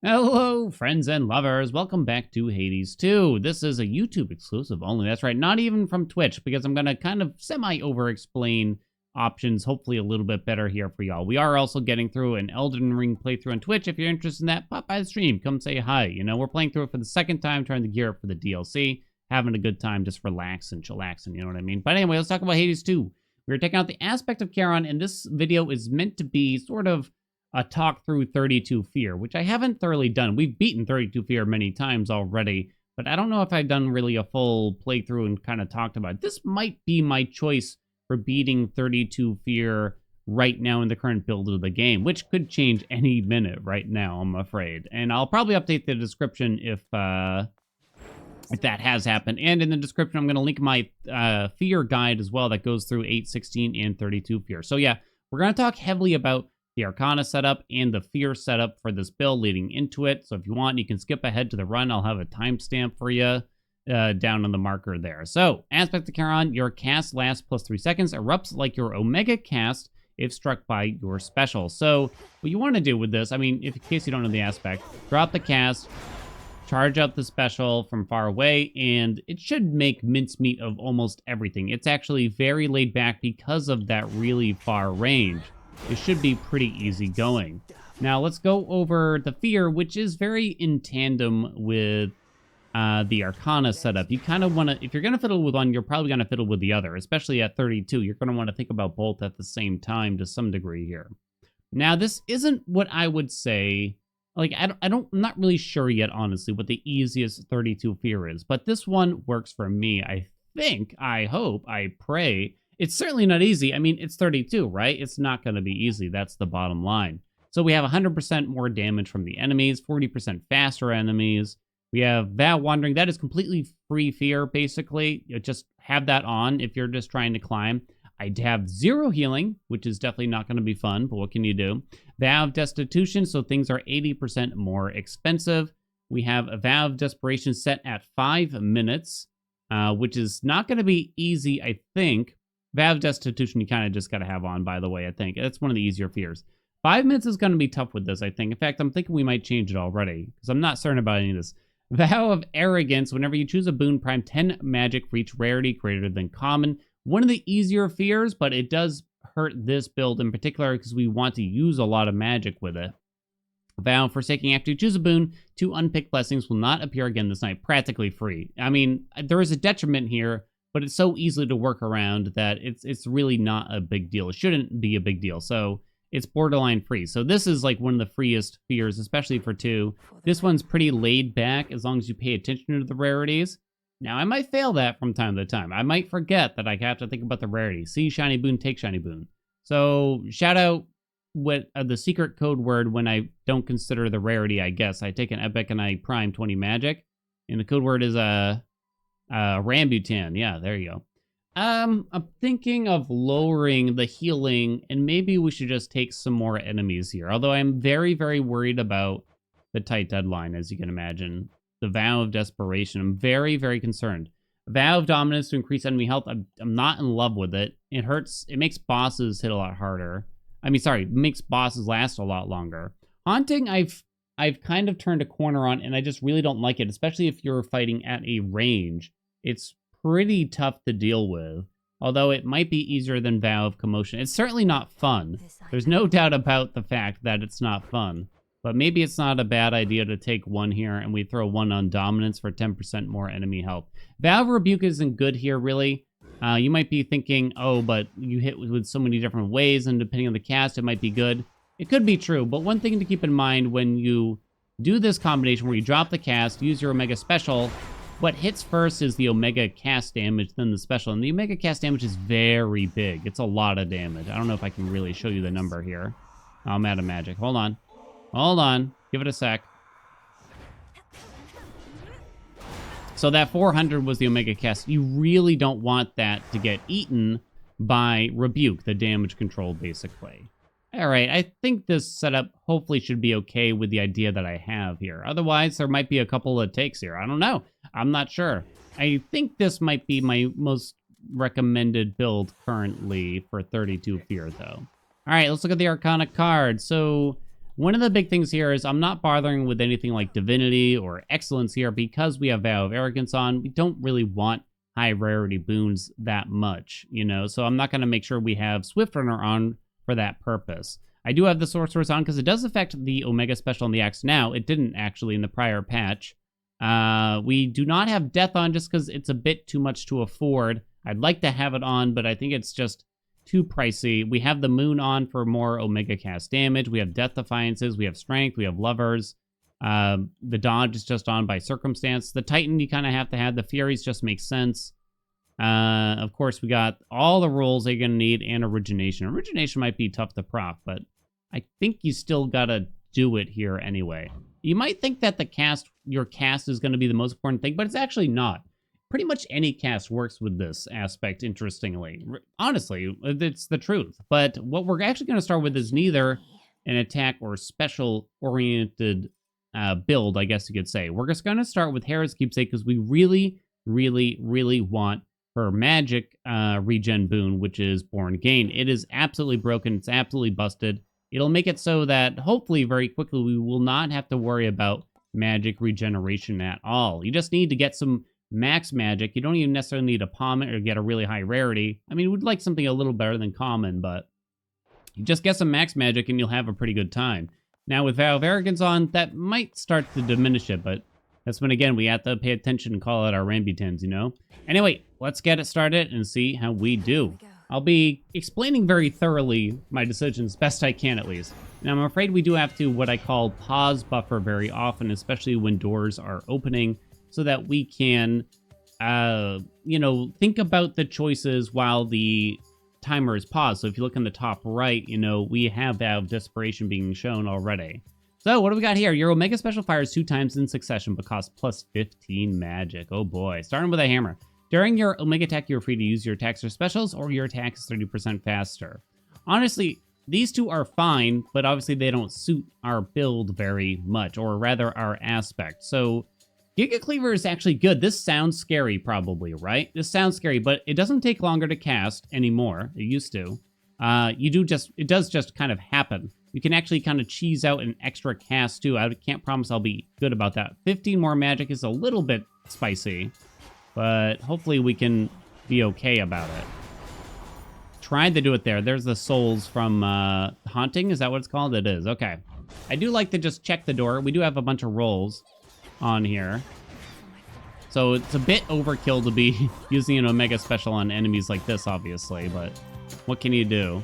Hello, friends and lovers. Welcome back to Hades 2. This is a YouTube exclusive only. That's right, not even from Twitch, because I'm going to kind of semi-over-explain options, hopefully a little bit better here for y'all. We are also getting through an Elden Ring playthrough on Twitch. If you're interested in that, pop by the stream. Come say hi. You know, we're playing through it for the second time, trying to gear up for the DLC. Having a good time, just relaxing, chillaxing, you know what I mean? But anyway, let's talk about Hades 2. We're taking out the aspect of Charon, and this video is meant to be sort of a talk through 32 Fear, which I haven't thoroughly done. We've beaten 32 Fear many times already, but I don't know if I've done really a full playthrough and kind of talked about it. This might be my choice for beating 32 Fear right now in the current build of the game, which could change any minute right now, I'm afraid. And I'll probably update the description if that has happened. And in the description, I'm going to link my Fear guide as well that goes through 8, 16, and 32 Fear. So yeah, we're going to talk heavily about the Arcana setup and the Fear setup for this build leading into it. So if you want, you can skip ahead to the run. I'll have a timestamp for you down on the marker there. So, Aspect of Charon, your cast lasts plus 3 seconds, erupts like your Omega cast if struck by your special. So, what you want to do with this, I mean, if in case you don't know the aspect, drop the cast, charge up the special from far away, and it should make mincemeat of almost everything. It's actually very laid back because of that really far range. It should be pretty easy going. Now, let's go over the Fear, which is very in tandem with the Arcana setup. You kind of want to, if you're going to fiddle with one, you're probably going to fiddle with the other, especially at 32. You're going to want to think about both at the same time to some degree here. Now, this isn't what I would say, like, I'm not really sure yet, honestly, what the easiest 32 Fear is, but this one works for me. I think, I hope, I pray. It's certainly not easy. I mean, it's 32, right? It's not going to be easy. That's the bottom line. So we have 100% more damage from the enemies, 40% faster enemies. We have Vow Wandering. That is completely free Fear, basically. You just have that on if you're just trying to climb. I have 0 healing, which is definitely not going to be fun, but what can you do? Vow of Destitution, so things are 80% more expensive. We have a Vow of Desperation set at 5 minutes, which is not going to be easy, I think. Vow of Destitution you kind of just got to have on, by the way, I think. That's one of the easier Fears. 5 minutes is going to be tough with this, I think. In fact, I'm thinking we might change it already, because I'm not certain about any of this. Vow of Arrogance. Whenever you choose a boon, prime 10 magic for each rarity greater than common. One of the easier Fears, but it does hurt this build in particular, because we want to use a lot of magic with it. Vow of Forsaking. After you choose a boon, 2 unpicked blessings will not appear again this night. Practically free. I mean, there is a detriment here, but it's so easily to work around that it's really not a big deal. It shouldn't be a big deal. So it's borderline free. So this is like one of the freest Fears, especially for 2. This one's pretty laid back as long as you pay attention to the rarities. Now, I might fail that from time to time. I might forget that I have to think about the rarity. See shiny boon, take shiny boon. So shout out what the secret code word when I don't consider the rarity, I guess. I take an epic and I prime 20 magic. And the code word is Rambutan. Yeah, there you go. I'm thinking of lowering the healing, and maybe we should just take some more enemies here. Although I'm very, very worried about the tight deadline, as you can imagine. The Vow of Desperation. I'm very, very concerned. Vow of Dominance to increase enemy health. I'm not in love with it. It hurts. It makes bosses hit a lot harder. I mean, sorry, it makes bosses last a lot longer. Haunting, I've kind of turned a corner on, and I just really don't like it, especially if you're fighting at a range. It's pretty tough to deal with, although it might be easier than Vow of Commotion. It's certainly not fun. There's no doubt about the fact that it's not fun, but maybe it's not a bad idea to take one here, and we throw one on Dominance for 10% more enemy health. Vow of Rebuke isn't good here, really. You might be thinking, oh, but you hit with so many different ways, and depending on the cast, it might be good. It could be true, but one thing to keep in mind when you do this combination where you drop the cast, use your Omega Special, what hits first is the Omega cast damage, then the special. And the Omega cast damage is very big. It's a lot of damage. I don't know if I can really show you the number here. I'm out of magic. Hold on. Hold on. Give it a sec. So that 400 was the Omega cast. You really don't want that to get eaten by Rebuke, the damage control, basically. All right, I think this setup hopefully should be okay with the idea that I have here. Otherwise, there might be a couple of takes here. I don't know. I'm not sure. I think this might be my most recommended build currently for 32 Fear, though. All right, let's look at the Arcana card. So One of the big things here is I'm not bothering with anything like Divinity or Excellence here because we have Vow of Arrogance on. We don't really want high rarity boons that much, you know, so I'm not going to make sure we have Swift Runner on for that purpose. I do have the Sorceress on because it does affect the Omega Special on the axe now. It didn't actually in the prior patch. We do not have Death on just because it's a bit too much to afford. I'd like to have it on, but I think it's just too pricey. We have the Moon on for more Omega cast damage. We have Death Defiances. We have Strength. We have Lovers. The Dodge is just on by circumstance. The Titan you kind of have to have. The Furies just make sense. Of course, we got all the rolls that you're going to need and Origination. Origination might be tough to proc, but I think you still got to do it here anyway. You might think that your cast is going to be the most important thing, but it's actually not. Pretty much any cast works with this aspect, interestingly. Honestly, it's the truth. But what we're actually going to start with is neither an attack or special-oriented build, I guess you could say. We're just going to start with Hera's Keepsake because we really, really, really want her magic regen boon, which is Born Gain. It is absolutely broken. It's absolutely busted. It'll make it so that, hopefully, very quickly, we will not have to worry about magic regeneration at all. You just need to get some max magic. You don't even necessarily need a palm or get a really high rarity. I mean, we'd like something a little better than common, but you just get some max magic and you'll have a pretty good time. Now, with Vow of Arrogance on, that might start to diminish it, but that's when, again, we have to pay attention and call out our Rambutans, you know? Anyway, let's get it started and see how we do. I'll be explaining very thoroughly my decisions, best I can at least. And I'm afraid we do have to, what I call, pause buffer very often, especially when doors are opening, so that we can, you know, think about the choices while the timer is paused. So if you look in the top right, you know, we have Vow of Desperation being shown already. So what do we got here? Your Omega Special fires 2 times in succession, but costs plus 15 magic. Oh boy. Starting with a hammer. During your Omega attack, you're free to use your attacks or specials, or your attack is 30% faster. Honestly, these two are fine, but obviously they don't suit our build very much, or rather our aspect. So Giga Cleaver is actually good. This sounds scary probably, right? This sounds scary, but it doesn't take longer to cast anymore. It used to. It does just kind of happen. You can actually kind of cheese out an extra cast too. I can't promise I'll be good about that. 15 more magic is a little bit spicy, but hopefully we can be okay about it. Tried to do it there. There's the souls from Haunting. Is that what it's called? It is. Okay. I do like to just check the door. We do have a bunch of rolls on here. So it's a bit overkill to be using an Omega Special on enemies like this, obviously, but what can you do?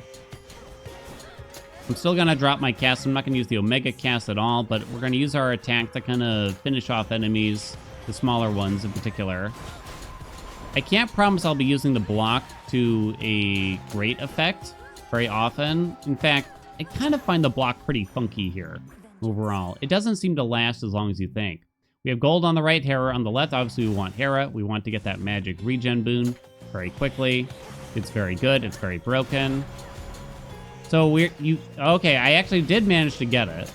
I'm still going to drop my cast. I'm not going to use the Omega cast at all, but we're going to use our attack to kind of finish off enemies, the smaller ones in particular. I can't promise I'll be using the block to a great effect very often. In fact, I kind of find the block pretty funky here overall. It doesn't seem to last as long as you think. We have gold on the right, Hera on the left. Obviously, we want Hera. We want to get that magic regen boon very quickly. It's very good. It's very broken. So okay, I actually did manage to get it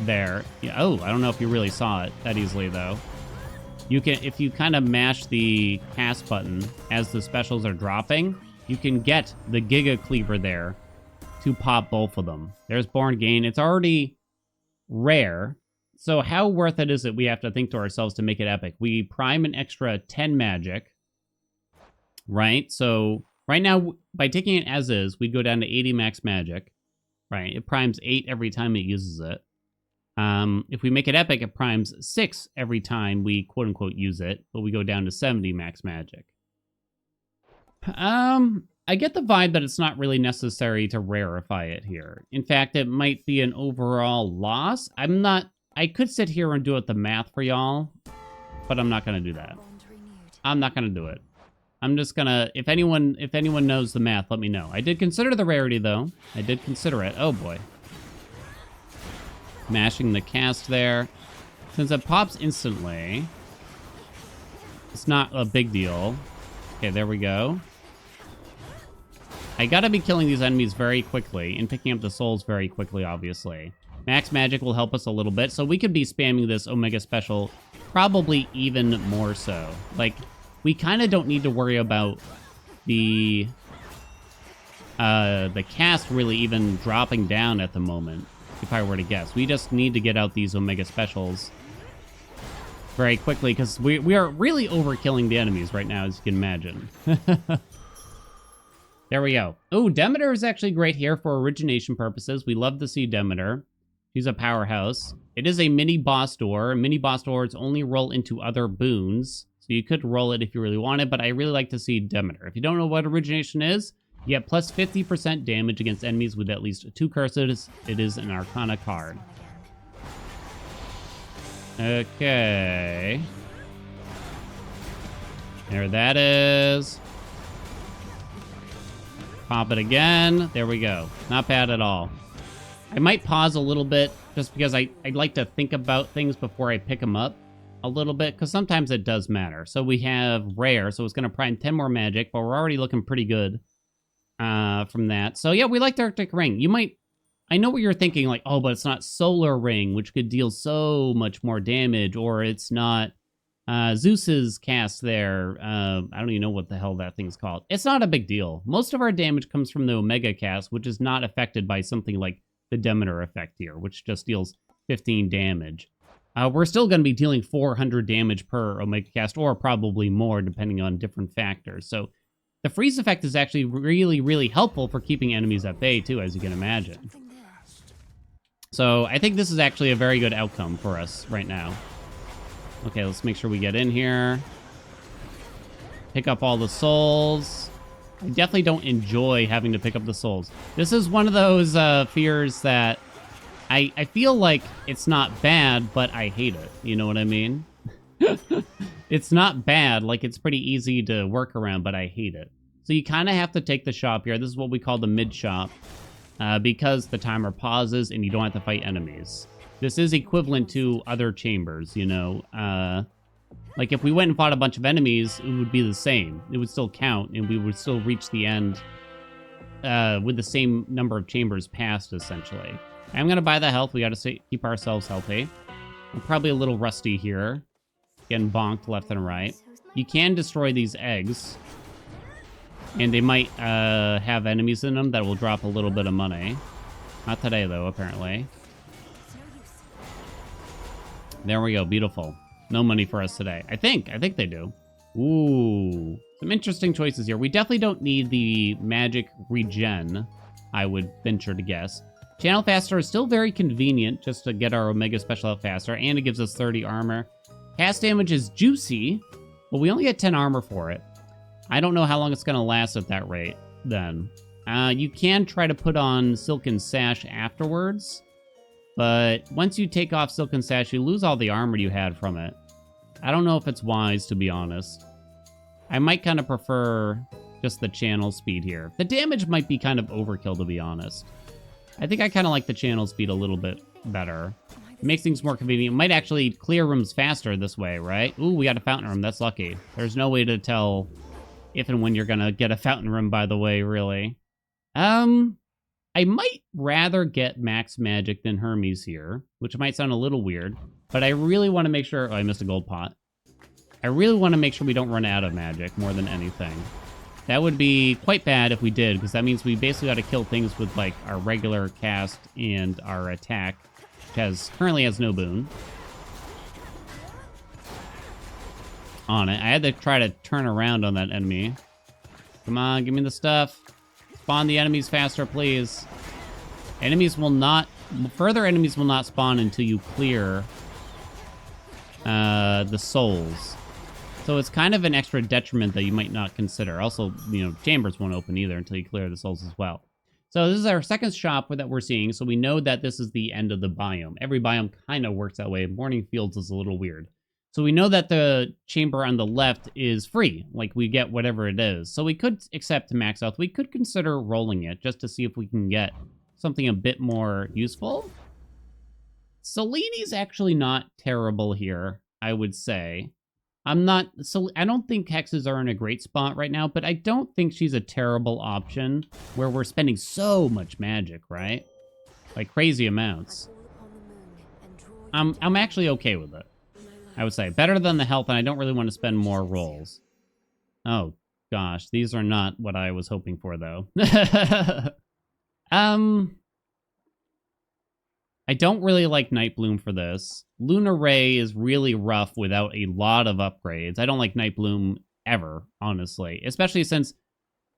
there. Yeah, oh, I don't know if you really saw it that easily though. You can, if you kind of mash the cast button as the specials are dropping, you can get the Giga Cleaver there to pop both of them. There's Born Gain. It's already rare. So how worth it is it we have to think to ourselves to make it epic? We prime an extra 10 magic, right? So right now, by taking it as is, we go down to 80 max magic, right? It primes 8 every time it uses it. If we make it epic, it primes 6 every time we quote-unquote use it, but we go down to 70 max magic. I get the vibe that it's not really necessary to rarefy it here. In fact, it might be an overall loss. I could sit here and do it the math for y'all, but I'm not going to do that. I'm not going to do it. I'm just going to, if anyone knows the math, let me know. I did consider the rarity, though. I did consider it. Oh, boy. Mashing the cast there. Since it pops instantly, it's not a big deal. Okay, there we go. I gotta be killing these enemies very quickly and picking up the souls very quickly, obviously. Max magic will help us a little bit, so we could be spamming this Omega Special probably even more so. Like, we kind of don't need to worry about the cast really even dropping down at the moment. if I were to guess. We just need to get out these Omega Specials very quickly, because we are really overkilling the enemies right now, as you can imagine. There we go. Oh, Demeter is actually great here for origination purposes. We love to see Demeter. She's a powerhouse. It is a mini boss door. Mini boss doors only roll into other boons, so you could roll it if you really wanted, but I really like to see Demeter. If you don't know what origination is, you get plus 50% damage against enemies with at least 2 curses. It is an Arcana card. Okay. There that is. Pop it again. There we go. Not bad at all. I might pause a little bit just because I'd like to think about things before I pick them up a little bit, because sometimes it does matter. So we have rare, so it's going to prime 10 more magic, but we're already looking pretty good from that. So yeah, we like the Arctic Ring. You might... I know what you're thinking, like, oh, but it's not Solar Ring, which could deal so much more damage, or it's not Zeus's cast there. I don't even know what the hell that thing's called. It's not a big deal. Most of our damage comes from the Omega cast, which is not affected by something like the Demeter effect here, which just deals 15 damage. We're still going to be dealing 400 damage per Omega cast, or probably more, depending on different factors. So the freeze effect is actually really, really helpful for keeping enemies at bay, too, as you can imagine. So I think this is actually a very good outcome for us right now. Okay, let's make sure we get in here. Pick up all the souls. I definitely don't enjoy having to pick up the souls. This is one of those fears that I feel like it's not bad, but I hate it. You know what I mean? It's not bad. Like, it's pretty easy to work around, but I hate it. So you kind of have to take the shop here. This is what we call the mid shop. Because the timer pauses and you don't have to fight enemies. This is equivalent to other chambers, you know. Like, if we went and fought a bunch of enemies, it would be the same. It would still count, and we would still reach the end with the same number of chambers passed, essentially. I'm going to buy the health. We got to keep ourselves healthy. I'm probably a little rusty here. Getting bonked left and right. You can destroy these eggs. And they might have enemies in them that will drop a little bit of money. Not today, though, apparently. There we go. Beautiful. No money for us today. I think they do. Ooh. Some interesting choices here. We definitely don't need the magic regen, I would venture to guess. Channel faster is still very convenient just to get our Omega special out faster, and it gives us 30 armor. Cast damage is juicy, but we only get 10 armor for it. I don't know how long it's going to last at that rate, then. You can try to put on Silken Sash afterwards, but once you take off Silken Sash, you lose all the armor you had from it. I don't know if it's wise, to be honest. I might kind of prefer just the channel speed here. The damage might be kind of overkill, to be honest. I think I kind of like the channel speed a little bit better. It makes things more convenient. It might actually clear rooms faster this way, right? Ooh, we got a fountain room. That's lucky. There's no way to tell if and when you're gonna get a fountain room, by the way, really. I might rather get max magic than Hermes here, which might sound a little weird, but I really want to make sure... Oh, I missed a gold pot. I really want to make sure we don't run out of magic more than anything. That would be quite bad if we did, because that means we basically got to kill things with, like, our regular cast and our attack, which currently has no boon on it. I had to try to turn around on that enemy. Come on, give me the stuff. Spawn the enemies faster, please. Further enemies will not spawn until you clear the souls. So it's kind of an extra detriment that you might not consider. Also, you know, chambers won't open either until you clear the souls as well. So this is our second shop that we're seeing. So we know that this is the end of the biome. Every biome kind of works that way. Morning Fields is a little weird. So we know that the chamber on the left is free. Like, we get whatever it is. So we could accept max health. We could consider rolling it just to see if we can get something a bit more useful. Seleni's actually not terrible here, I would say. I don't think hexes are in a great spot right now, but I don't think she's a terrible option where we're spending so much magic, right? Like, crazy amounts. I'm actually okay with it. I would say better than the health, and I don't really want to spend more rolls. Oh gosh, these are not what I was hoping for, though. I don't really like Night Bloom for this. Lunar Ray is really rough without a lot of upgrades. I don't like Night Bloom ever, honestly. Especially since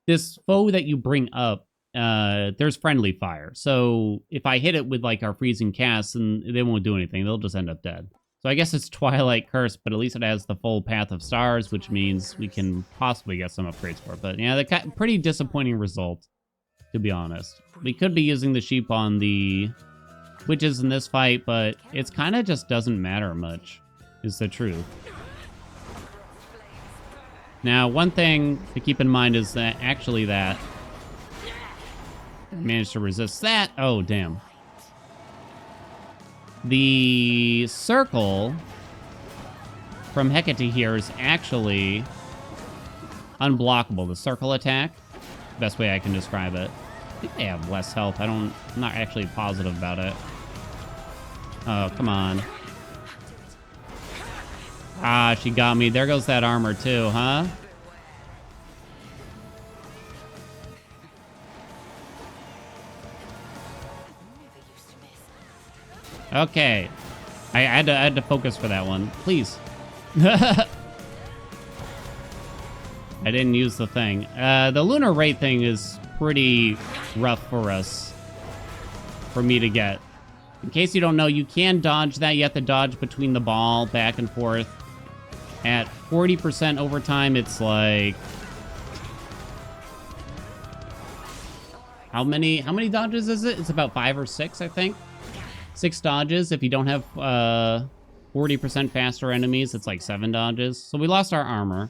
this foe that you bring up, there's friendly fire. So if I hit it with like our freezing cast, then they won't do anything. They'll just end up dead. So I guess it's Twilight Curse, but at least it has the full Path of Stars, which means we can possibly get some upgrades for it. But yeah, the pretty disappointing result, to be honest. We could be using the sheep on the witches in this fight, but it's kind of just doesn't matter much, is the truth. Now, one thing to keep in mind is that actually that I managed to resist that. Oh, damn. The circle from Hecate here is actually unblockable. The circle attack, best way I can describe it. I think they have less health. I'm not actually positive about it. Oh, come on. Ah, she got me. There goes that armor too, huh? Okay. I had to focus for that one. Please. I didn't use the thing. The Lunar Ray thing is pretty rough for us. For me to get. In case you don't know, you can dodge that. You have to dodge between the ball, back and forth. At 40% overtime, it's like... How many dodges is it? It's about 5 or 6, I think. 6 dodges. If you don't have 40% faster enemies, it's like 7 dodges. So we lost our armor.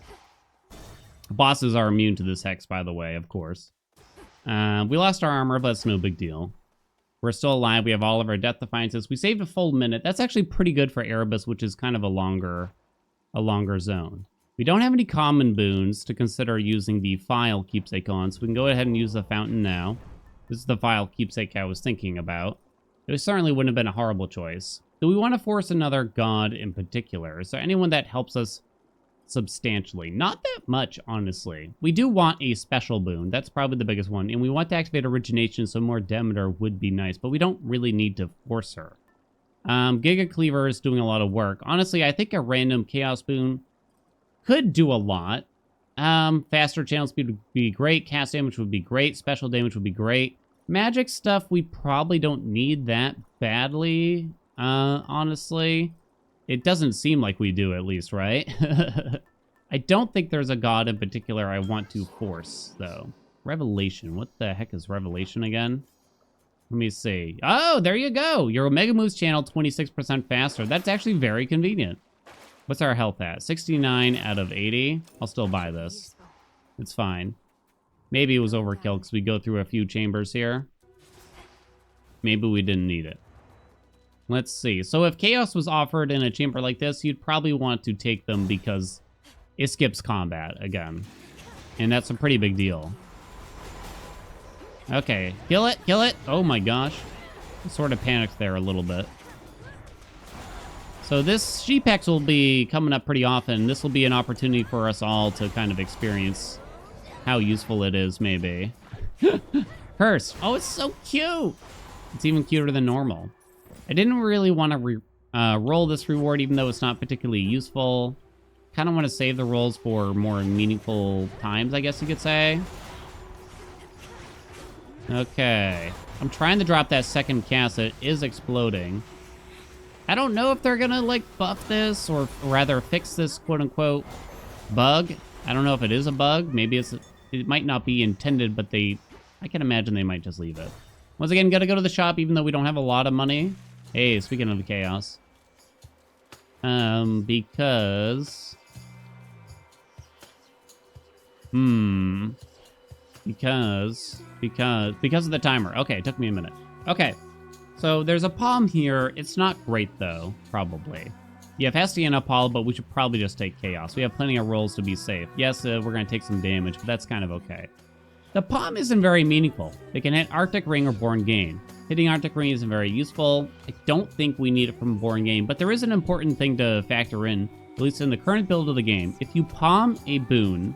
Bosses are immune to this hex, by the way, of course. We lost our armor, but it's no big deal. We're still alive. We have all of our death defiances. We saved a full minute. That's actually pretty good for Erebus, which is kind of a longer zone. We don't have any common boons to consider using the file keepsake on, so we can go ahead and use the fountain now. This is the file keepsake I was thinking about. It certainly wouldn't have been a horrible choice. Do we want to force another god in particular? Is there anyone that helps us substantially? Not that much, honestly. We do want a special boon. That's probably the biggest one. And we want to activate Origination, so more Demeter would be nice, but we don't really need to force her. Giga Cleaver is doing a lot of work. Honestly, I think a random Chaos boon could do a lot. Faster channel speed would be great. Cast damage would be great. Special damage would be great. Magic stuff, we probably don't need that badly, honestly. It doesn't seem like we do, at least, right? I don't think there's a god in particular I want to force, though. Revelation. What the heck is Revelation again? Let me see. Oh, there you go. Your Omega Moves channel 26% faster. That's actually very convenient. What's our health at? 69 out of 80. I'll still buy this. It's fine. Maybe it was overkill because we go through a few chambers here. Maybe we didn't need it. Let's see. So if Chaos was offered in a chamber like this, you'd probably want to take them because it skips combat again. And that's a pretty big deal. Okay, kill it, kill it. Oh my gosh. I sort of panicked there a little bit. So this sheep hex will be coming up pretty often. This will be an opportunity for us all to kind of experience how useful it is, maybe. Curse. Oh, it's so cute. It's even cuter than normal. I didn't really want to roll this reward, even though it's not particularly useful. Kind of want to save the rolls for more meaningful times, I guess you could say. Okay. I'm trying to drop that second cast. It is exploding. I don't know if they're gonna, like, buff this, or rather fix this quote-unquote bug. I don't know if it is a bug. Maybe it might not be intended, but I can imagine they might just leave it. Once again, gotta go to the shop, even though we don't have a lot of money. Hey, speaking of the chaos. Because... Because of the timer. Okay, it took me a minute. Okay, so there's a palm here. It's not great, though, probably. You have Hestia and a Apollo, but we should probably just take Chaos. We have plenty of rolls to be safe. Yes, we're going to take some damage, but that's kind of okay. The palm isn't very meaningful. They can hit Arctic Ring or Born Gain. Hitting Arctic Ring isn't very useful. I don't think we need it from Born Gain, but there is an important thing to factor in, at least in the current build of the game. If you palm a boon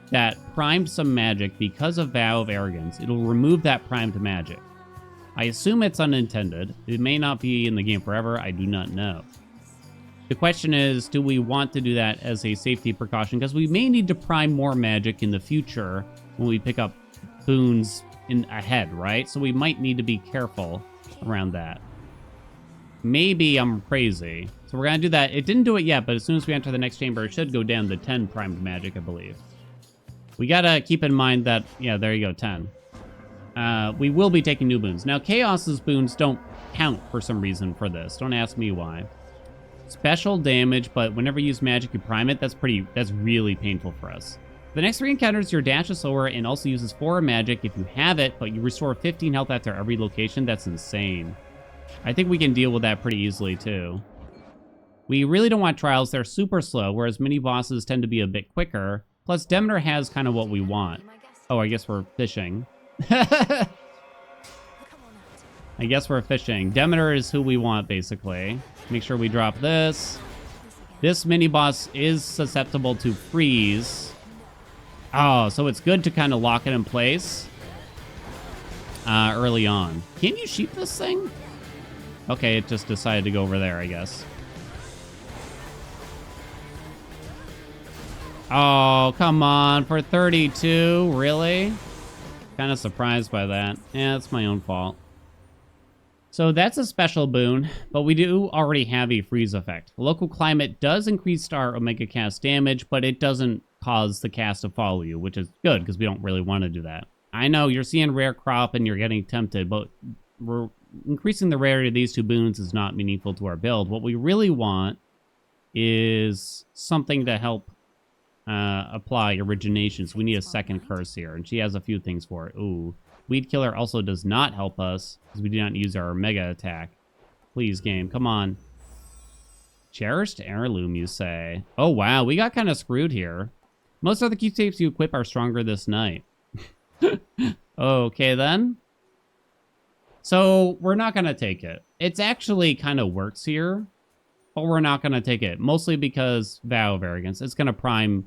that primed some magic because of Vow of Arrogance, it'll remove that primed magic. I assume it's unintended. It may not be in the game forever. I do not know. The question is, do we want to do that as a safety precaution? Because we may need to prime more magic in the future when we pick up boons in ahead, right? So we might need to be careful around that. Maybe I'm crazy. So we're going to do that. It didn't do it yet, but as soon as we enter the next chamber, it should go down to 10 primed magic, I believe. We got to keep in mind that, yeah, there you go, 10. We will be taking new boons. Now, Chaos's boons don't count for some reason for this. Don't ask me why. Special damage, but whenever you use magic, you prime it. That's really painful for us. The next 3 encounters, your dash is slower and also uses 4 magic if you have it, but you restore 15 health after every location. That's insane. I think we can deal with that pretty easily, too. We really don't want trials. They're super slow, whereas mini bosses tend to be a bit quicker. Plus, Demeter has kind of what we want. Oh, I guess we're fishing. I guess we're fishing. Demeter is who we want, basically. Make sure we drop this. This mini boss is susceptible to freeze. Oh, so it's good to kind of lock it in place early on. Can you sheep this thing? Okay, it just decided to go over there, I guess. Oh, come on. For 32? Really? Kind of surprised by that. Yeah, it's my own fault. So that's a special boon, but we do already have a freeze effect. Local climate does increase our Omega cast damage, but it doesn't cause the cast to follow you, which is good because we don't really want to do that. I know you're seeing rare crop and you're getting tempted, but we're increasing the rarity of these 2 boons is not meaningful to our build. What we really want is something to help apply origination. So we need a second curse here, and she has a few things for it. Ooh. Weed Killer also does not help us because we do not use our Mega attack. Please, game. Come on. Cherished Heirloom, you say? Oh, wow. We got kind of screwed here. Most other keepsakes you equip are stronger this night. Okay, then. So, we're not going to take it. It's actually kind of works here, but we're not going to take it. Mostly because Vow of Arrogance. It's going to prime...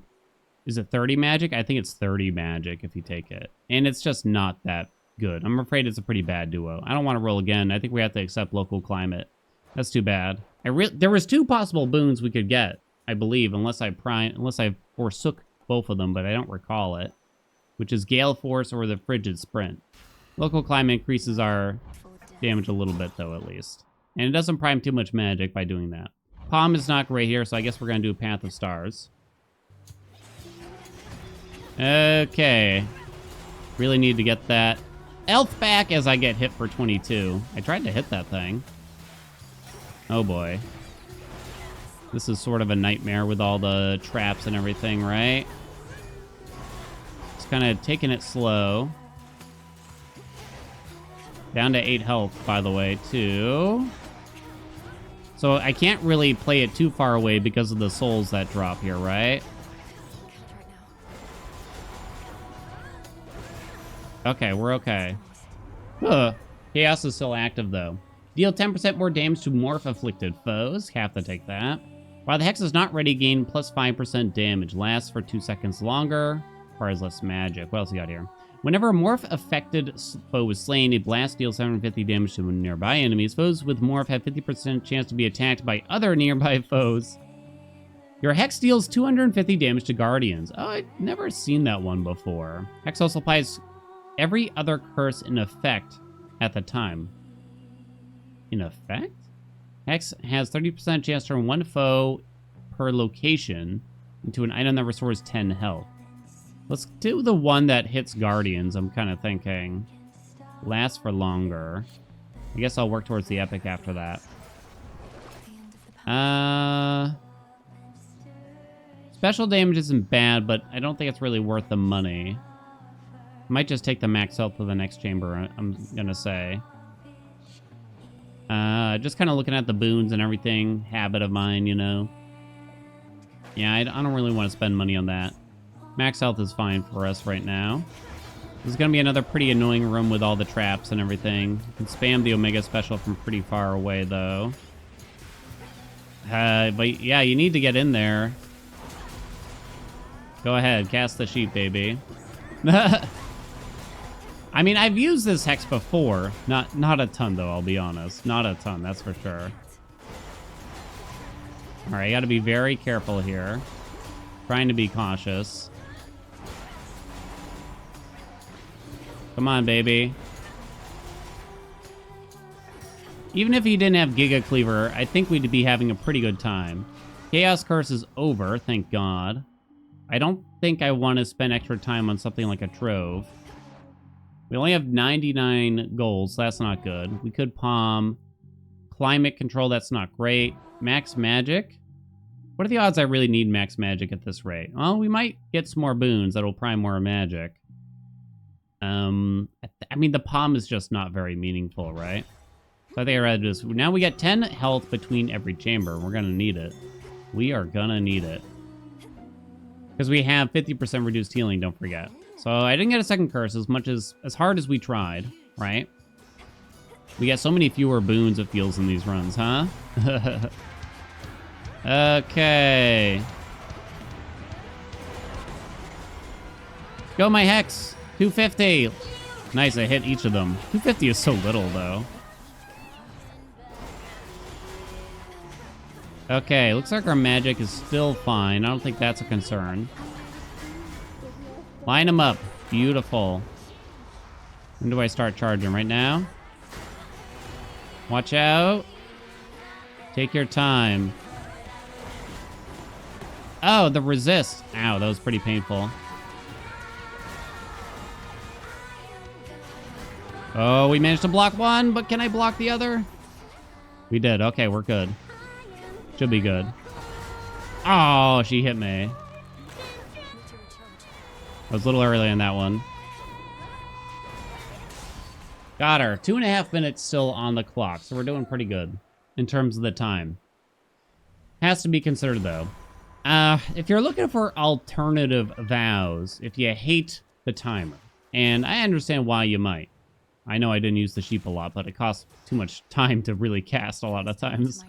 Is it 30 magic? I think it's 30 magic if you take it. And it's just not that good. I'm afraid it's a pretty bad duo. I don't want to roll again. I think we have to accept local climate. That's too bad. There was 2 possible boons we could get, I believe, unless I forsook both of them, but I don't recall it. Which is Gale Force or the Frigid Sprint. Local climate increases our damage a little bit, though, at least. And it doesn't prime too much magic by doing that. Palm is not great here, so I guess we're going to do Path of Stars. Okay. Really need to get that health back as I get hit for 22. I tried to hit that thing. Oh boy. This is sort of a nightmare with all the traps and everything, right? Just kind of taking it slow. Down to 8 health, by the way, too. So I can't really play it too far away because of the souls that drop here, right? Okay, we're okay. Chaos is still active, though. Deal 10% more damage to morph-afflicted foes. Have to take that. While the Hex is not ready, gain plus 5% damage. Lasts for 2 seconds longer. Requires less magic. What else we got here? Whenever a morph-affected foe is slain, a blast deals 750 damage to nearby enemies. Foes with morph have 50% chance to be attacked by other nearby foes. Your Hex deals 250 damage to Guardians. Oh, I've never seen that one before. Hex also applies every other curse in effect at the time. In effect? Hex has 30% chance to turn 1 foe per location into an item that restores 10 health. Let's do the one that hits Guardians, I'm kind of thinking. Lasts for longer. I guess I'll work towards the epic after that. Special damage isn't bad, but I don't think it's really worth the money. Might just take the max health to the next chamber, I'm gonna say. Just kind of looking at the boons and everything. Habit of mine, you know. Yeah, I don't really want to spend money on that. Max health is fine for us right now. This is gonna be another pretty annoying room with all the traps and everything. You can spam the Omega Special from pretty far away, though. But yeah, you need to get in there. Go ahead, cast the sheep, baby. I mean, I've used this hex before. Not a ton, though, I'll be honest. Not a ton, that's for sure. All right, I got to be very careful here. Trying to be cautious. Come on, baby. Even if he didn't have Giga Cleaver, I think we'd be having a pretty good time. Chaos Curse is over, thank God. I don't think I want to spend extra time on something like a Trove. We only have 99 goals, so that's not good. We could palm. Climate Control, that's not great. Max Magic. What are the odds I really need Max Magic at this rate? Well, we might get some more boons that'll prime more magic. I mean, the palm is just not very meaningful, right? So I think I'd rather just... Now we get 10 health between every chamber. We're going to need it. We are going to need it. Because we have 50% reduced healing, don't forget. So I didn't get a second curse as hard as we tried, right? We get so many fewer boons, it feels, in these runs, huh? Okay. Go, my Hex. 250. Nice, I hit each of them. 250 is so little, though. Okay, looks like our magic is still fine. I don't think that's a concern. Line them up. Beautiful. When do I start charging? Right now? Watch out. Take your time. Oh, the resist. Ow, that was pretty painful. Oh, we managed to block one, but can I block the other? We did. Okay, we're good. Should be good. Oh, she hit me. I was a little early on that one. Got her. 2.5 minutes still on the clock, so we're doing pretty good in terms of the time. Has to be considered, though. If you're looking for alternative vows, if you hate the timer, and I understand why you might. I know I didn't use the sheep a lot, but it costs too much time to really cast a lot of times.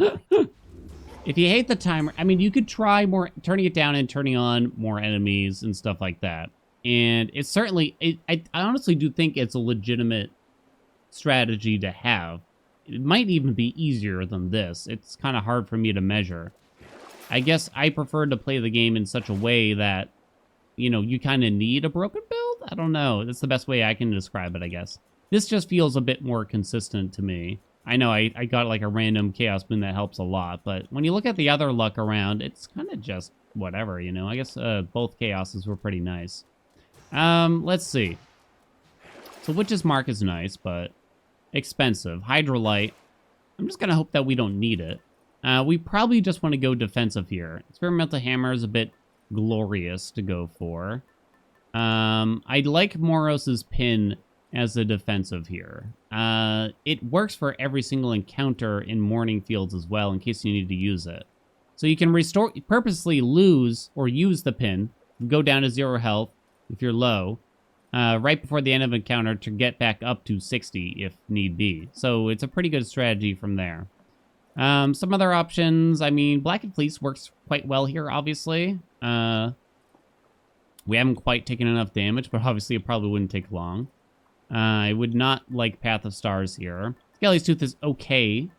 If you hate the timer, I mean, you could try turning it down and turning on more enemies and stuff like that. And it's certainly, I honestly do think it's a legitimate strategy to have. It might even be easier than this. It's kind of hard for me to measure. I guess I prefer to play the game in such a way that, you know, you kind of need a broken build? I don't know. That's the best way I can describe it, I guess. This just feels a bit more consistent to me. I know I got like a random Chaos Boon that helps a lot, but when you look at the other luck around, it's kind of just whatever, you know? I guess both Chaoses were pretty nice. Let's see. So Witch's Mark is nice, but expensive. Hydrolite. I'm just going to hope that we don't need it. We probably just want to go defensive here. Experimental Hammer is a bit glorious to go for. I'd like Moros's Pin as a defensive here. It works for every single encounter in Morning Fields as well, in case you need to use it. So you can purposely lose or use the pin, go down to 0 health if you're low, right before the end of an encounter to get back up to 60 if need be. So it's a pretty good strategy from there. Some other options, I mean, Blackened Fleece works quite well here, obviously. We haven't quite taken enough damage, but obviously it probably wouldn't take long. I would not like Path of Stars here. Skelly's Tooth is okay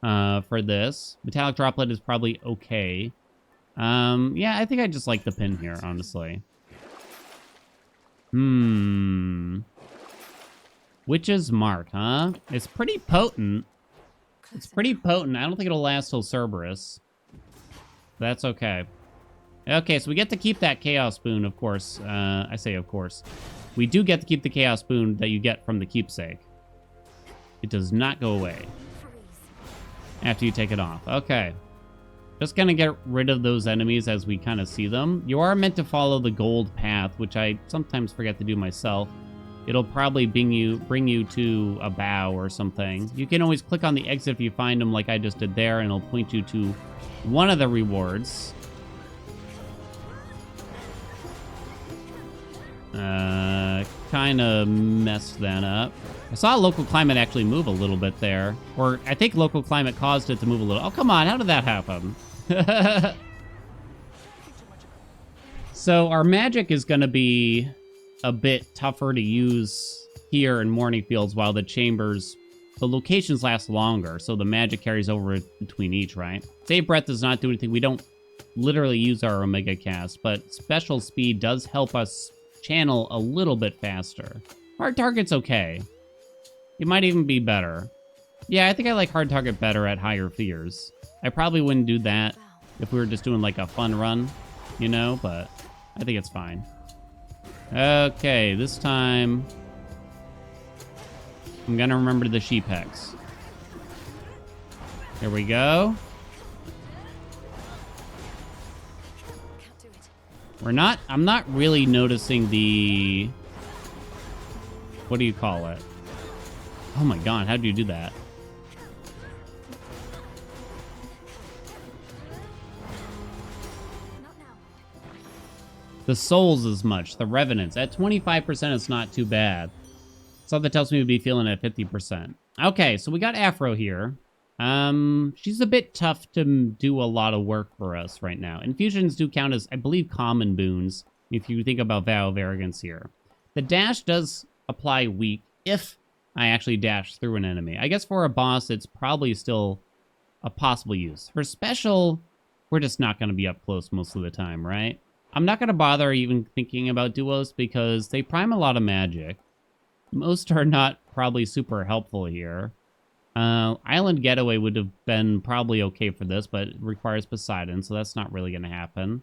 for this. Metallic Droplet is probably okay. Yeah, I think I just like the pin here, honestly. Witch's Mark, huh? It's pretty potent. It's pretty potent. I don't think it'll last till Cerberus. That's okay. Okay, so we get to keep that Chaos Boon, of course. I say of course. We do get to keep the Chaos Boon that you get from the keepsake. It does not go away after you take it off. Okay. Just gonna get rid of those enemies as we kind of see them. You are meant to follow the gold path, which I sometimes forget to do myself. It'll probably bring you to a bow or something. You can always click on the exit if you find them like I just did there, and it'll point you to one of the rewards. Kind of messed that up. I saw local climate actually move a little bit there. Or I think local climate caused it to move a little. Oh, come on. How did that happen? So our magic is going to be a bit tougher to use here in Morning Fields while the chambers, the locations last longer, so the magic carries over between each, right? Save Breath does not do anything. We don't literally use our Omega Cast, but Special Speed does help us channel a little bit faster. Hard Target's okay. It might even be better. Yeah, I think I like Hard Target better at higher fears. I probably wouldn't do that if we were just doing like a fun run, you know, but I think it's fine. Okay, this time I'm gonna remember the sheep hex. There we go. I'm not really noticing the, what do you call it? Oh my god, how do you do that? The souls as much, the revenants. At 25%, it's not too bad. Something tells me we'd be feeling at 50%. Okay, so we got Afro here. She's a bit tough to do a lot of work for us right now. Infusions do count as, I believe, common boons, if you think about Vow of Arrogance here. The dash does apply weak if I actually dash through an enemy. I guess for a boss, it's probably still a possible use. For special, we're just not going to be up close most of the time, right? I'm not going to bother even thinking about duos because they prime a lot of magic. Most are not probably super helpful here. Island Getaway would have been probably okay for this, but it requires Poseidon, so that's not really going to happen.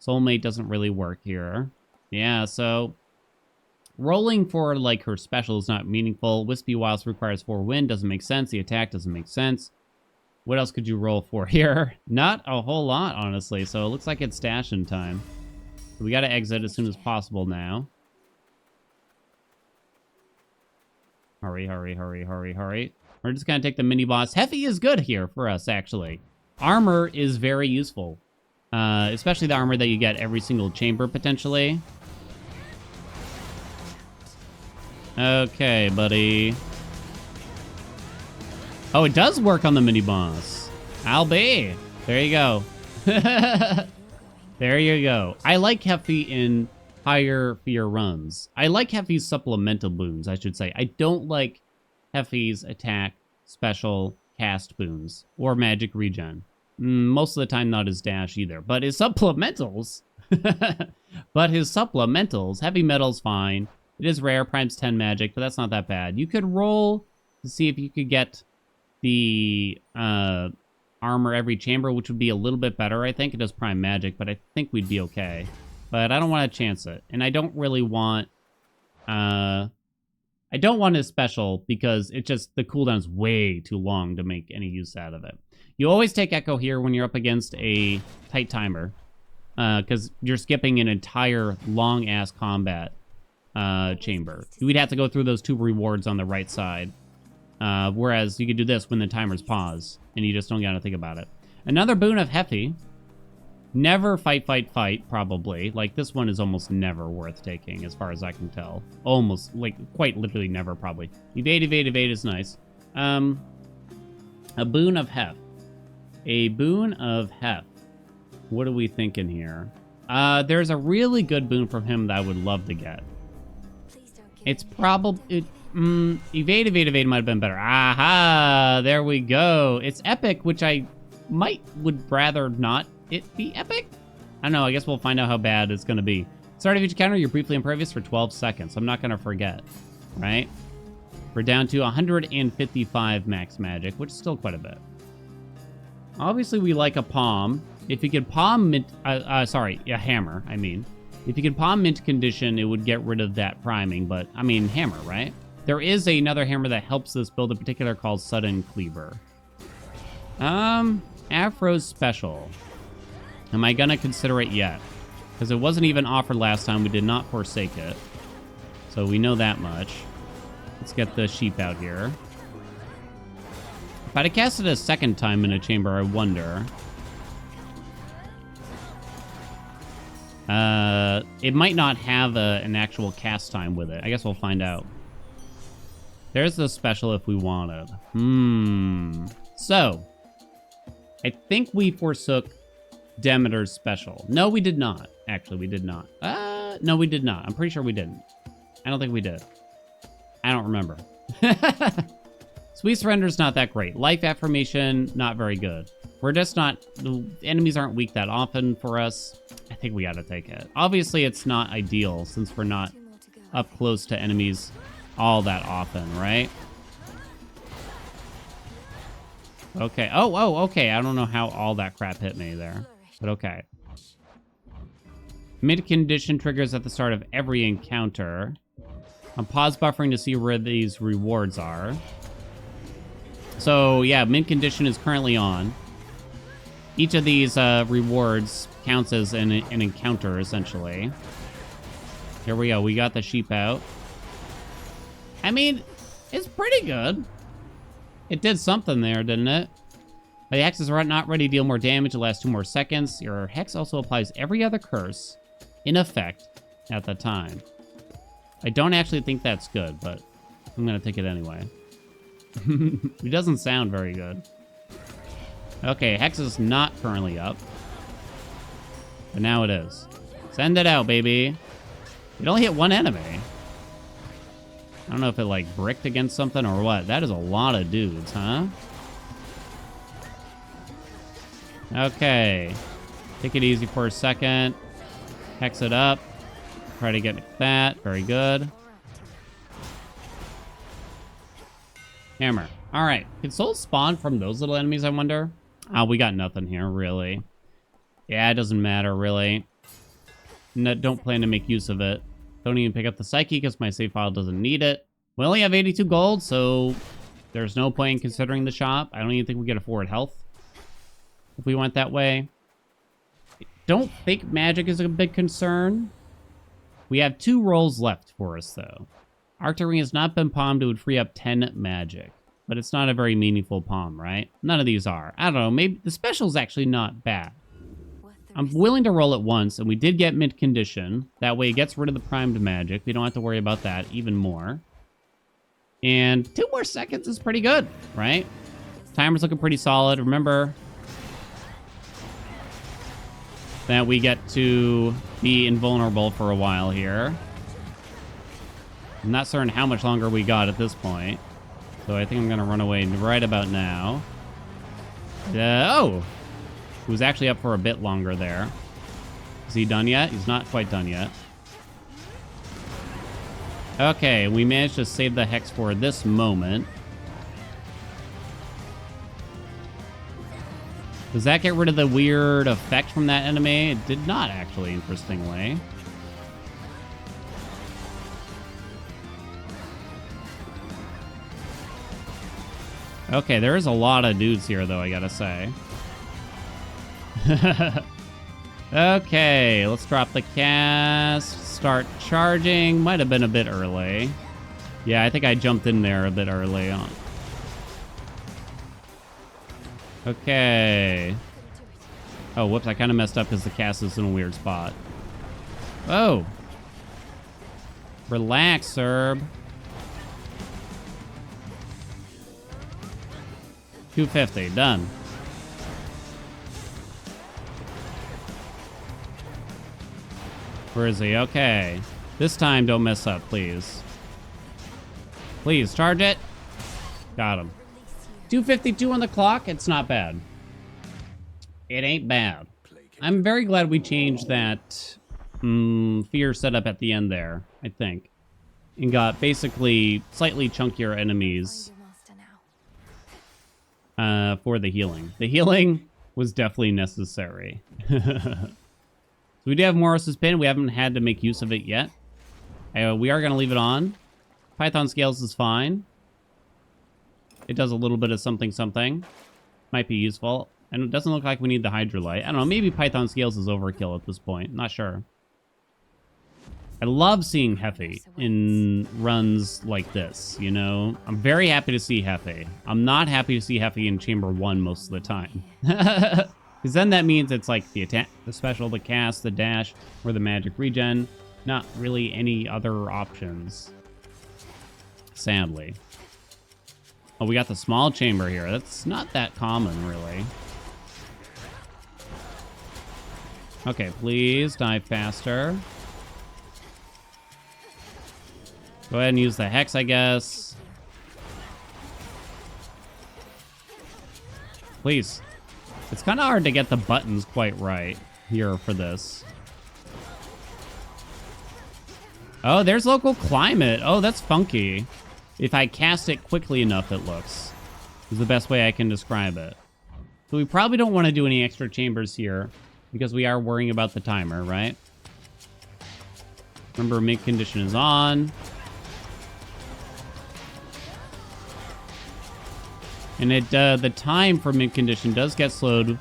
Soulmate doesn't really work here. Yeah, so rolling for like her special is not meaningful. Wispy Wilds requires 4 wind, doesn't make sense. The attack doesn't make sense. What else could you roll for here? Not a whole lot, honestly, so it looks like it's stashing time. So we got to exit as soon as possible now. Hurry, hurry, hurry, hurry, hurry. We're just going to take the mini-boss. Heavy is good here for us, actually. Armor is very useful. Especially the armor that you get every single chamber, potentially. Okay, buddy. Oh, it does work on the mini-boss. I'll be. There you go. There you go. I like Hefty in higher fear runs. I like Hefty's supplemental boons, I should say. I don't like Hefty's attack, special, cast boons, or magic regen. Most of the time, not his dash either. But his supplementals... Heavy metal's fine. It is rare, primes 10 magic, but that's not that bad. You could roll to see if you could get the armor every chamber, which would be a little bit better, I think. It does prime magic, but I think we'd be okay. But I don't want to chance it. And I don't really want... I don't want his special because it just... the cooldown's way too long to make any use out of it. You always take Echo here when you're up against a tight timer. Because you're skipping an entire long-ass combat chamber. We'd have to go through those 2 rewards on the right side. Whereas you could do this when the timer's pause, and you just don't gotta think about it. Another boon of Hefty. Never fight, probably. Like, this one is almost never worth taking, as far as I can tell. Almost, like, quite literally never, probably. Evade is nice. A boon of Hef. A boon of Hef. What are we thinking here? There's a really good boon from him that I would love to get. It's probably... Evade might have been better. Aha! There we go. It's epic, which I would rather not it be epic? I don't know. I guess we'll find out how bad it's going to be. Start of each encounter, you're briefly impervious for 12 seconds. I'm not going to forget, right? We're down to 155 max magic, which is still quite a bit. Obviously, we like a palm. If you could palm mint... sorry, a hammer, I mean. If you could palm mint condition, it would get rid of that priming, but, I mean, hammer, right? There is another hammer that helps this build in particular called Sudden Cleaver. Afro's special. Am I gonna consider it yet? Because it wasn't even offered last time. We did not forsake it. So we know that much. Let's get the sheep out here. If I'd have cast it a second time in a chamber, I wonder. It might not have an actual cast time with it. I guess we'll find out. There's the special if we wanted. So, I think we forsook Demeter's special. No, we did not. Actually, we did not. No, we did not. I'm pretty sure we didn't. I don't think we did. I don't remember. Sweet Surrender's not that great. Life Affirmation, not very good. We're just not... The enemies aren't weak that often for us. I think we gotta take it. Obviously, it's not ideal since we're not up close to enemies all that often, right? Okay. Oh, okay. I don't know how all that crap hit me there, but okay. Mid condition triggers at the start of every encounter. I'm pause buffering to see where these rewards are. So, yeah, mid condition is currently on. Each of these rewards counts as an encounter, essentially. Here we go. We got the sheep out. I mean, it's pretty good. It did something there, didn't it? The hex is not ready to deal more damage. It lasts 2 more seconds. Your hex also applies every other curse in effect at the time. I don't actually think that's good, but I'm going to take it anyway. It doesn't sound very good. Okay, hex is not currently up. But now it is. Send it out, baby. It only hit one enemy. I don't know if it, like, bricked against something or what. That is a lot of dudes, huh? Okay. Take it easy for a second. Hex it up. Try to get that. Very good. Hammer. All right. Can souls spawn from those little enemies, I wonder? Oh, we got nothing here, really. Yeah, it doesn't matter, really. No, don't plan to make use of it. Don't even pick up the Psyche because my save file doesn't need it. We only have 82 gold, so there's no point in considering the shop. I don't even think we get a forward health if we went that way. Don't think magic is a big concern. We have 2 rolls left for us, though. Arctic has not been palmed. It would free up 10 magic. But it's not a very meaningful palm, right? None of these are. I don't know. Maybe the special's actually not bad. I'm willing to roll it once, and we did get mid condition. That way it gets rid of the primed magic. We don't have to worry about that even more. And 2 more seconds is pretty good, right? Timer's looking pretty solid. Remember that we get to be invulnerable for a while here. I'm not certain how much longer we got at this point. So I think I'm going to run away right about now. Oh! He was actually up for a bit longer there. Is he done yet? He's not quite done yet. Okay, we managed to save the hex for this moment. Does that get rid of the weird effect from that enemy? It did not, actually, interestingly. Okay, there is a lot of dudes here, though, I gotta say. Okay, let's drop the cast. Start charging. Might have been a bit early. Yeah, I think I jumped in there a bit early on. Okay. Oh, whoops, I kind of messed up because the cast is in a weird spot. Oh. Relax, Serb. 250, done. Where is he? Okay. This time, don't mess up, please. Please, charge it. Got him. 252 on the clock. It's not bad. It ain't bad. I'm very glad we changed that fear setup at the end there, I think. And got basically slightly chunkier enemies for the healing. The healing was definitely necessary. So we do have Morris's pin. We haven't had to make use of it yet. We are going to leave it on. Python scales is fine. It does a little bit of something something. Might be useful. And it doesn't look like we need the Hydrolite. I don't know. Maybe Python scales is overkill at this point. Not sure. I love seeing Hefe in runs like this, you know? I'm very happy to see Hefe. I'm not happy to see Hefe in Chamber 1 most of the time. Because then that means it's like the attack, the special, the cast, the dash, or the magic regen. Not really any other options. Sadly. Oh, we got the small chamber here. That's not that common, really. Okay, please die faster. Go ahead and use the Hex, I guess. Please. It's kind of hard to get the buttons quite right here for this. Oh, there's local climate. Oh, that's funky. If I cast it quickly enough, it looks. Is the best way I can describe it. So we probably don't want to do any extra chambers here because we are worrying about the timer, right? Remember, mint condition is on. And it the time for mint condition does get slowed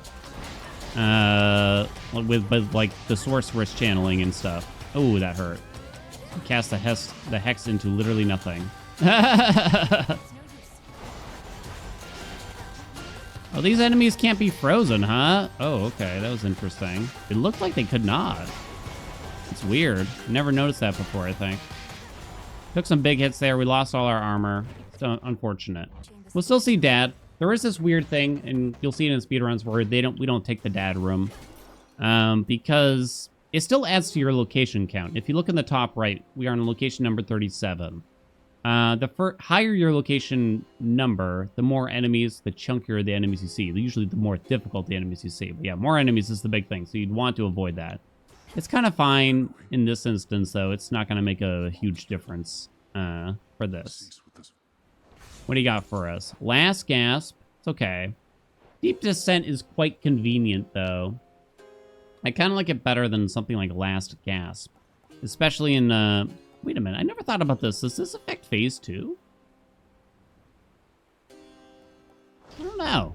with like the sorceress channeling and stuff. Oh, that hurt. Cast the hex into literally nothing. Oh, these enemies can't be frozen, huh? Oh, okay, that was interesting. It looked like they could not. It's weird. Never noticed that before, I think. Took some big hits there. We lost all our armor. It's unfortunate. We'll still see Dad. There is this weird thing, and you'll see it in speedruns where we don't take the Dad room. Because it still adds to your location count. If you look in the top right, we are on location number 37. The higher your location number, the more enemies, the chunkier the enemies you see. Usually the more difficult the enemies you see. But yeah, more enemies is the big thing, so you'd want to avoid that. It's kind of fine in this instance, though. It's not going to make a huge difference for this. What do you got for us? Last Gasp. It's okay. Deep Descent is quite convenient, though. I kind of like it better than something like Last Gasp. Especially in... Wait a minute. I never thought about this. Does this affect Phase 2? I don't know.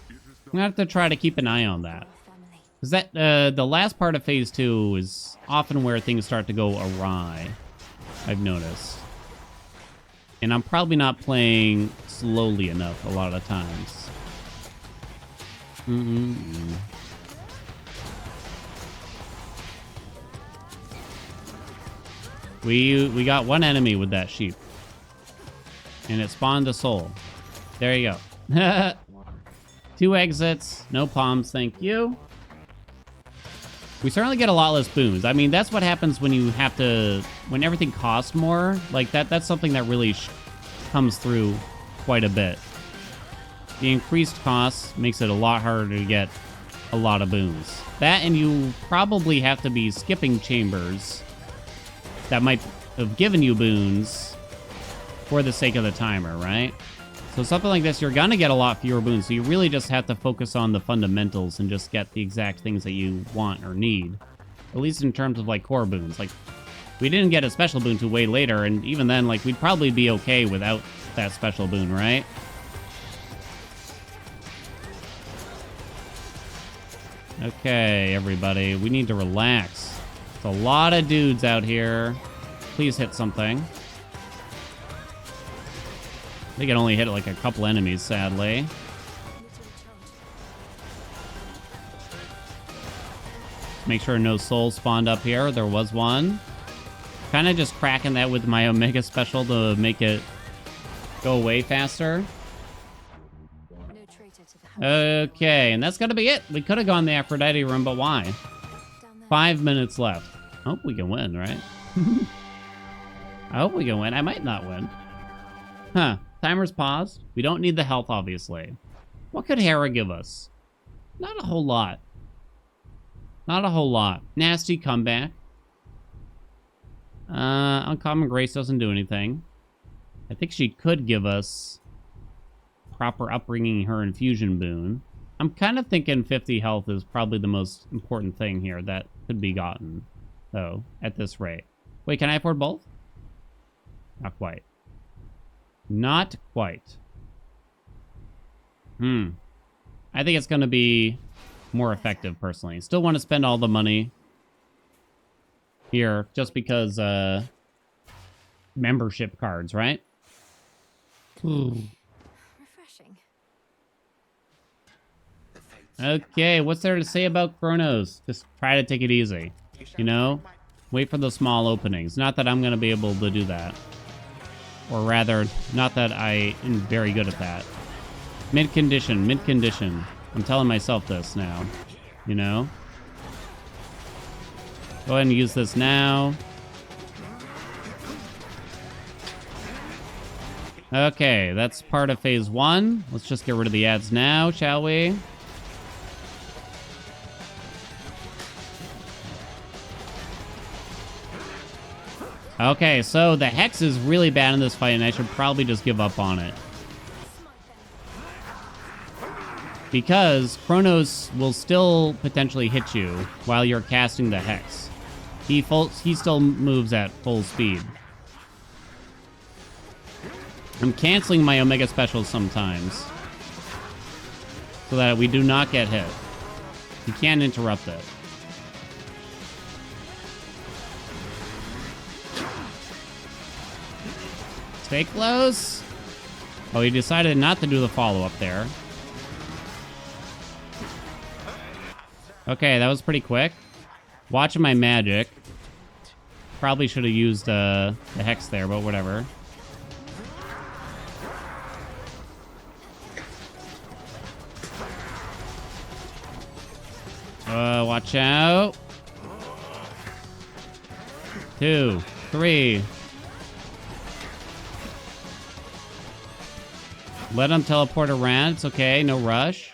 I'm going to have to try to keep an eye on that. Because that the last part of Phase 2 is often where things start to go awry. I've noticed. And I'm probably not playing slowly enough a lot of times. We got one enemy with that sheep. And it spawned a soul. There you go. 2 exits. No palms, thank you. We certainly get a lot less boons. I mean, that's what happens when you have to... When everything costs more. Like, that's something that really comes through quite a bit. The increased cost makes it a lot harder to get a lot of boons. That, and you probably have to be skipping chambers that might have given you boons for the sake of the timer, right? So something like this, you're gonna get a lot fewer boons, so you really just have to focus on the fundamentals and just get the exact things that you want or need. At least in terms of, like, core boons. Like, we didn't get a special boon till way later, and even then, like, we'd probably be okay without that special boon, right? Okay, everybody, we need to relax. There's a lot of dudes out here. Please hit something. They can only hit like a couple enemies, sadly. Make sure no souls spawned up here. There was one. Kind of just cracking that with my Omega Special to make it go away faster. Okay, and that's gonna be it. We could have gone the Aphrodite room, but why? 5 minutes left. I hope we can win, right? I hope we can win. I might not win. Huh. Timer's paused. We don't need the health, obviously. What could Hera give us? Not a whole lot. Not a whole lot. Nasty comeback. Uncommon Grace doesn't do anything. I think she could give us proper upbringing her infusion boon. I'm kind of thinking 50 health is probably the most important thing here that could be gotten, though, at this rate. Wait, can I afford both? Not quite. Not quite. I think it's going to be more effective, personally. Still want to spend all the money here just because membership cards, right? Refreshing. Okay, what's there to say about Chronos? Just try to take it easy, you know? Wait for the small openings. Not that I'm going to be able to do that. Or rather, not that I am very good at that. Mid condition, mid condition. I'm telling myself this now, you know? Go ahead and use this now. Okay, that's part of phase 1. Let's just get rid of the ads now, shall we? Okay, so the Hex is really bad in this fight, and I should probably just give up on it. Because Kronos will still potentially hit you while you're casting the Hex. He still moves at full speed. I'm canceling my Omega specials sometimes, so that we do not get hit. You can't interrupt it. Stay close. Oh, he decided not to do the follow-up there. Okay, that was pretty quick. Watching my magic. Probably should have used the Hex there, but whatever. Watch out. 2, 3. Let him teleport around. It's okay. No rush.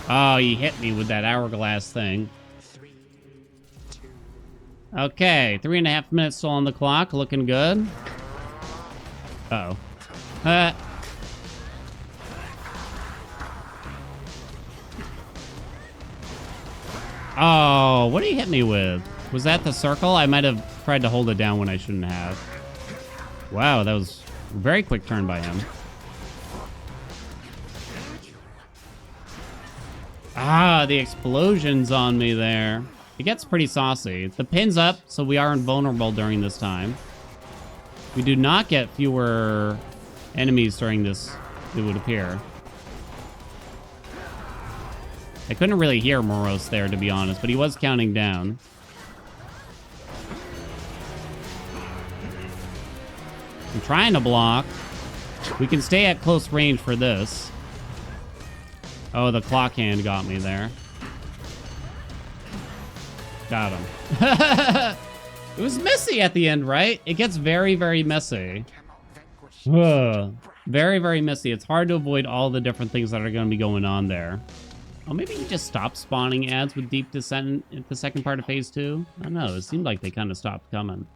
Oh, he hit me with that hourglass thing. Okay, 3.5 minutes still on the clock. Looking good. Uh-oh. Oh, what did he hit me with? Was that the circle? I might have tried to hold it down when I shouldn't have. Wow, that was a very quick turn by him. Ah, the explosions on me there. It gets pretty saucy. The pin's up, so we are invulnerable during this time. We do not get fewer enemies during this, it would appear. I couldn't really hear Moros there, to be honest, but he was counting down. I'm trying to block. We can stay at close range for this. Oh, the clock hand got me there. Got him. It was messy at the end, right? It gets very, very messy. Ugh. Very, very messy. It's hard to avoid all the different things that are going to be going on there. Oh, maybe he just stopped spawning ads with Deep Descent at the second part of phase 2? I don't know. It seemed like they kind of stopped coming.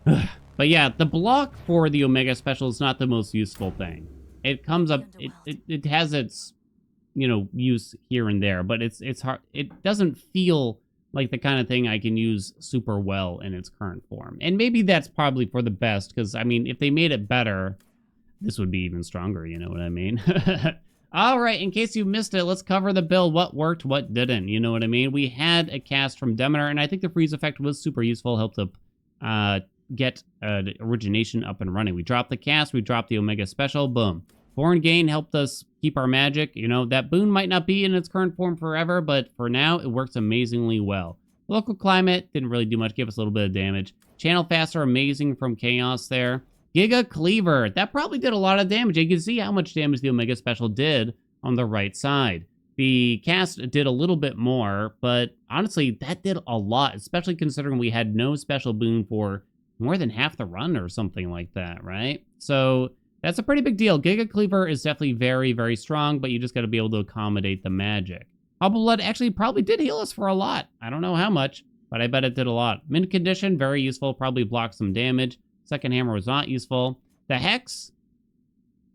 But yeah, the block for the Omega Special is not the most useful thing. It comes up... It has its, you know, use here and there, but it's hard. It doesn't feel like the kind of thing I can use super well in its current form. And maybe that's probably for the best, because, I mean, if they made it better, this would be even stronger, you know what I mean? All right, in case you missed it, let's cover the build. What worked, what didn't, you know what I mean? We had a cast from Demeter, and I think the freeze effect was super useful, helped to get origination up and running. We dropped the cast, we dropped the Omega Special, boom. Foreign Gain helped us keep our magic. You know, that boon might not be in its current form forever, but for now, it works amazingly well. Local Climate didn't really do much, gave us a little bit of damage. Channel Faster, amazing from Chaos there. Giga Cleaver, that probably did a lot of damage. You can see how much damage the Omega Special did on the right side. The cast did a little bit more, but honestly, that did a lot, especially considering we had no special boon for more than half the run or something like that, right? So that's a pretty big deal. Giga Cleaver is definitely very, very strong, but you just got to be able to accommodate the magic. Hobble Blood actually probably did heal us for a lot. I don't know how much, but I bet it did a lot. Mint Condition, very useful, probably blocked some damage. Second Hammer was not useful. The Hex,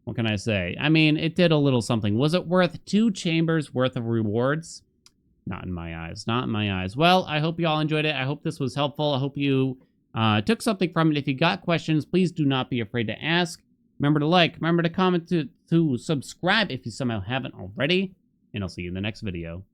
what can I say? I mean, it did a little something. Was it worth 2 chambers worth of rewards? Not in my eyes. Not in my eyes. Well, I hope you all enjoyed it. I hope this was helpful. I hope you took something from it. If you got questions, please do not be afraid to ask. Remember to like, remember to comment, to subscribe if you somehow haven't already. And I'll see you in the next video.